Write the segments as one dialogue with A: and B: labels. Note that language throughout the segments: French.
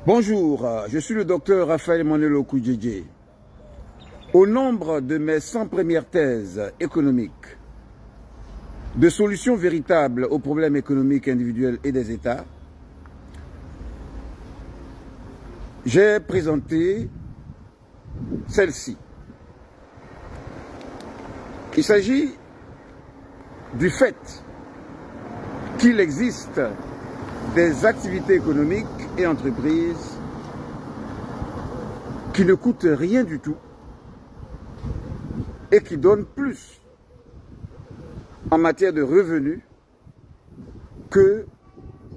A: Bonjour, je suis le docteur Raphaël Emmanuel Okudjedje. Au nombre de mes 100 premières thèses économiques, de solutions véritables aux problèmes économiques individuels et des États, j'ai présenté celle-ci. Il s'agit du fait qu'il existe des activités économiques et entreprises qui ne coûtent rien du tout et qui donnent plus en matière de revenus que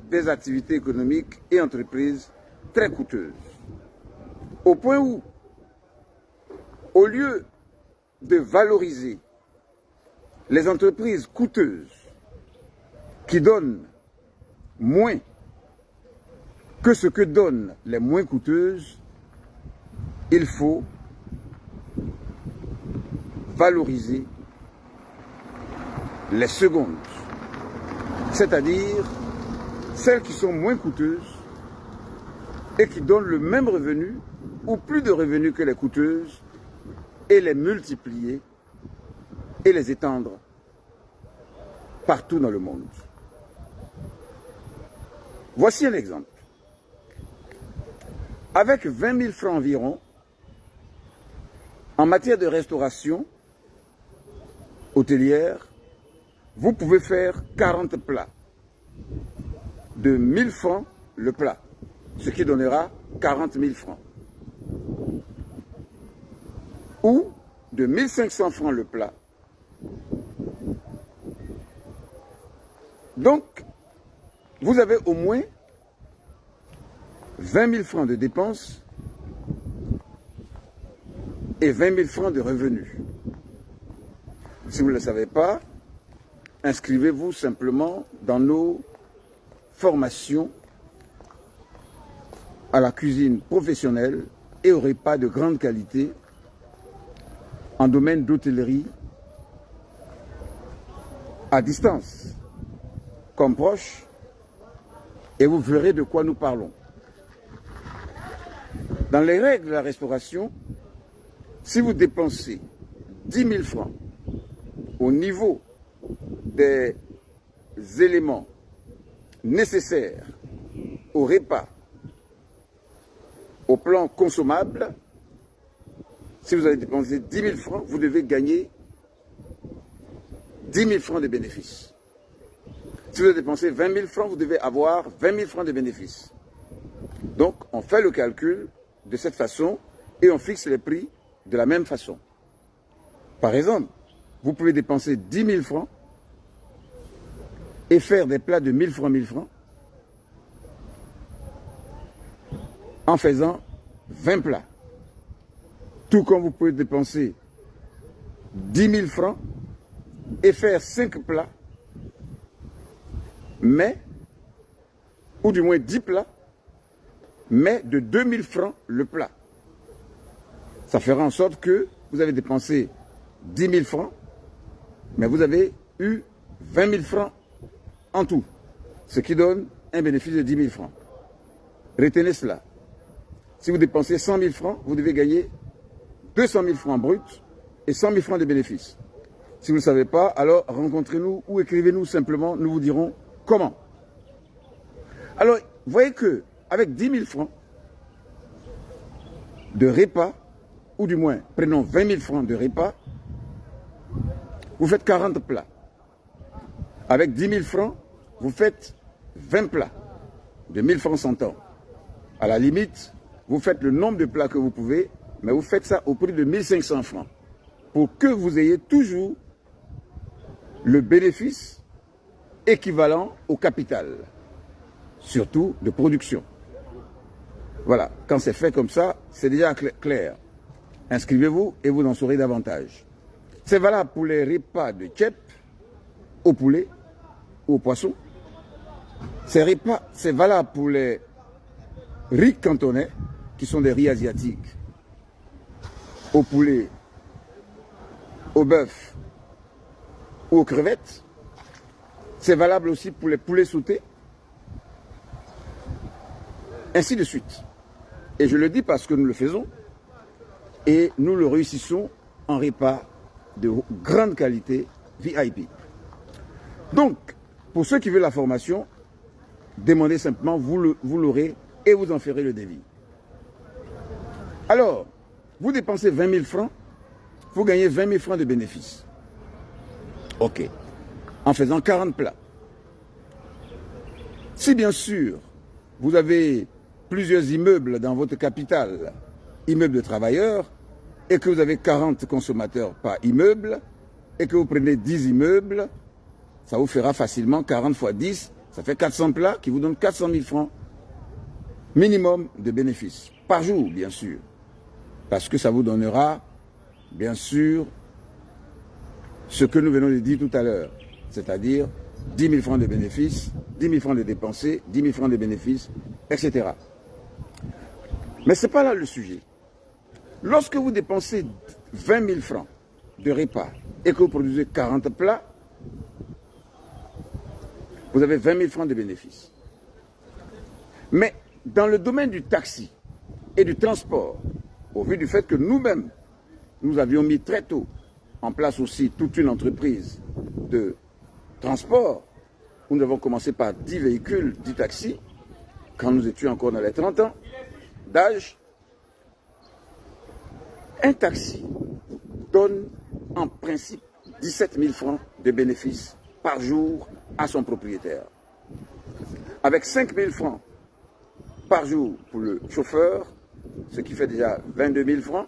A: des activités économiques et entreprises très coûteuses. Au point où, au lieu de valoriser les entreprises coûteuses qui donnent moins que ce que donnent les moins coûteuses, il faut valoriser les secondes, c'est-à-dire celles qui sont moins coûteuses et qui donnent le même revenu ou plus de revenus que les coûteuses, et les multiplier et les étendre partout dans le monde. Voici un exemple. Avec 20 000 francs environ, en matière de restauration hôtelière, vous pouvez faire 40 plats de 1 000 francs le plat, ce qui donnera 40 000 francs. Ou de 1 500 francs le plat. Donc, vous avez au moins 20 000 francs de dépenses et 20 000 francs de revenus. Si vous ne le savez pas, inscrivez-vous simplement dans nos formations à la cuisine professionnelle et aux repas de grande qualité en domaine d'hôtellerie à distance, comme proche, et vous verrez de quoi nous parlons. Dans les règles de la restauration, si vous dépensez 10 000 francs au niveau des éléments nécessaires au repas, au plan consommable, si vous avez dépensé 10 000 francs, vous devez gagner 10 000 francs de bénéfices. Si vous avez dépensé 20 000 francs, vous devez avoir 20 000 francs de bénéfices. Donc, on fait le calcul de cette façon et on fixe les prix de la même façon. Par exemple, vous pouvez dépenser 10 000 francs et faire des plats de 1 000 francs, 1 000 francs en faisant 20 plats. Tout comme vous pouvez dépenser 10 000 francs et faire 5 plats, mais, ou du moins 10 plats, mais de 2 000 francs le plat. Ça fera en sorte que vous avez dépensé 10 000 francs, mais vous avez eu 20 000 francs en tout, ce qui donne un bénéfice de 10 000 francs. Retenez cela. Si vous dépensez 100 000 francs, vous devez gagner 200 000 francs bruts et 100 000 francs de bénéfices. Si vous ne le savez pas, alors rencontrez-nous ou écrivez-nous simplement, nous vous dirons comment. Alors, vous voyez que avec 10 000 francs de repas, ou du moins, prenons 20 000 francs de repas, vous faites 40 plats. Avec 10 000 francs, vous faites 20 plats de 1 000 francs 100 ans. À la limite, vous faites le nombre de plats que vous pouvez, mais vous faites ça au prix de 1 500 francs pour que vous ayez toujours le bénéfice équivalent au capital, surtout de production. Voilà, quand c'est fait comme ça, c'est déjà clair. Inscrivez-vous et vous en saurez davantage. C'est valable pour les repas de tchèp, au poulet ou au poisson. C'est valable pour les riz cantonais, qui sont des riz asiatiques, au poulet, au bœuf ou aux crevettes. C'est valable aussi pour les poulets sautés, ainsi de suite. Et je le dis parce que nous le faisons et nous le réussissons en repas de grande qualité VIP. Donc, pour ceux qui veulent la formation, demandez simplement, vous l'aurez et vous en ferez le devis. Alors, vous dépensez 20 000 francs, vous gagnez 20 000 francs de bénéfices. Ok. En faisant 40 plats. Si bien sûr, vous avez plusieurs immeubles dans votre capitale, immeubles de travailleurs, et que vous avez 40 consommateurs par immeuble, et que vous prenez 10 immeubles, ça vous fera facilement 40 fois 10, ça fait 400 plats qui vous donnent 400 000 francs minimum de bénéfices. Par jour, bien sûr. Parce que ça vous donnera, bien sûr, ce que nous venons de dire tout à l'heure, c'est-à-dire 10 000 francs de bénéfices, 10 000 francs de dépensés, 10 000 francs de bénéfices, etc. Mais ce n'est pas là le sujet. Lorsque vous dépensez 20 000 francs de repas et que vous produisez 40 plats, vous avez 20 000 francs de bénéfices. Mais dans le domaine du taxi et du transport, au vu du fait que nous-mêmes, nous avions mis très tôt en place aussi toute une entreprise de transport, où nous avons commencé par 10 véhicules, 10 taxis, quand nous étions encore dans les 30 ans d'âge. Un taxi donne en principe 17 000 francs de bénéfices par jour à son propriétaire. Avec 5 000 francs par jour pour le chauffeur, ce qui fait déjà 22 000 francs,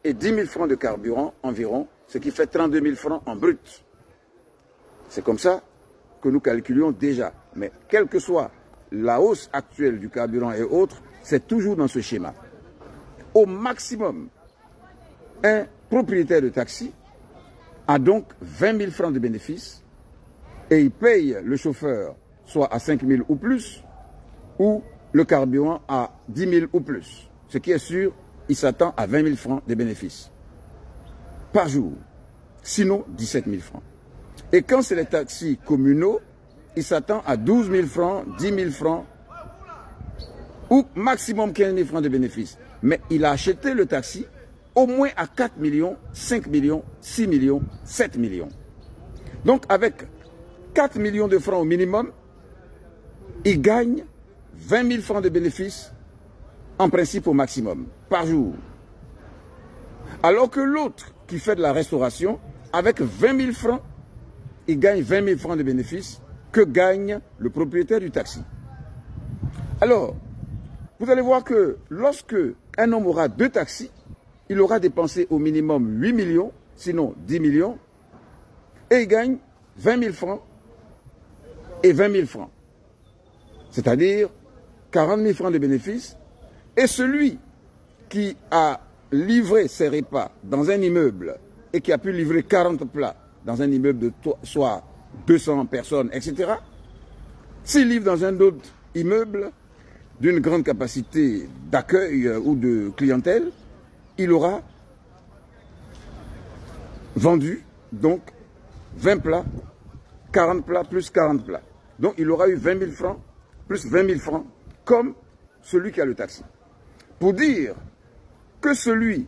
A: et 10 000 francs de carburant environ, ce qui fait 32 000 francs en brut. C'est comme ça que nous calculions déjà. Mais quelle que soit la hausse actuelle du carburant et autres, c'est toujours dans ce schéma. Au maximum, un propriétaire de taxi a donc 20 000 francs de bénéfices et il paye le chauffeur soit à 5 000 ou plus, ou le carburant à 10 000 ou plus. Ce qui est sûr, il s'attend à 20 000 francs de bénéfices par jour, sinon 17 000 francs. Et quand c'est les taxis communaux, il s'attend à 12 000 francs, 10 000 francs, ou maximum 15 000 francs de bénéfices. Mais il a acheté le taxi au moins à 4 millions, 5 millions, 6 millions, 7 millions. Donc avec 4 millions de francs au minimum, il gagne 20 000 francs de bénéfices, en principe au maximum, par jour. Alors que l'autre qui fait de la restauration, avec 20 000 francs, il gagne 20 000 francs de bénéfices que gagne le propriétaire du taxi. Alors, vous allez voir que lorsque un homme aura 2 taxis, il aura dépensé au minimum 8 millions, sinon 10 millions, et il gagne 20 000 francs et 20 000 francs. C'est-à-dire 40 000 francs de bénéfices. Et celui qui a livré ses repas dans un immeuble et qui a pu livrer 40 plats dans un immeuble de soit 200 personnes, etc., s'il livre dans un autre immeuble d'une grande capacité d'accueil ou de clientèle, il aura vendu donc 20 plats, 40 plats plus 40 plats. Donc il aura eu 20 000 francs plus 20 000 francs comme celui qui a le taxi. Pour dire que celui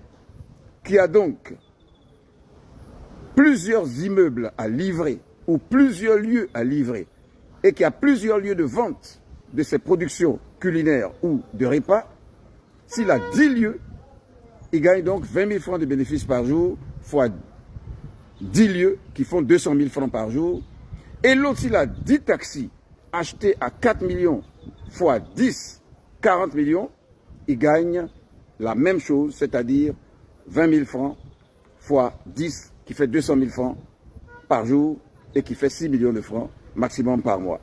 A: qui a donc plusieurs immeubles à livrer ou plusieurs lieux à livrer et qui a plusieurs lieux de vente de ses productions culinaires ou de repas, s'il a 10 lieux, il gagne donc 20 000 francs de bénéfices par jour fois 10 lieux qui font 200 000 francs par jour. Et l'autre, s'il a 10 taxis achetés à 4 millions fois 10, 40 millions, il gagne la même chose, c'est-à-dire 20 000 francs fois 10, qui fait 200 000 francs par jour et qui fait 6 millions de francs maximum par mois.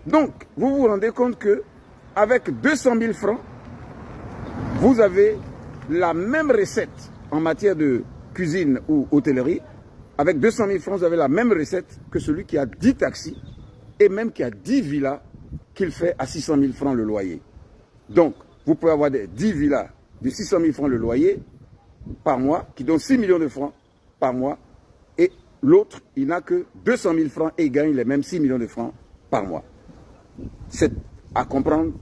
A: Donc, vous vous rendez compte que avec 200 000 francs, vous avez la même recette en matière de cuisine ou hôtellerie. Avec 200 000 francs, vous avez la même recette que celui qui a 10 taxis et même qui a 10 villas qu'il fait à 600 000 francs le loyer. Donc, vous pouvez avoir des 10 villas de 600 000 francs le loyer par mois, qui donnent 6 millions de francs par mois, et l'autre, il n'a que 200 000 francs et il gagne les mêmes 6 millions de francs par mois. C'est à comprendre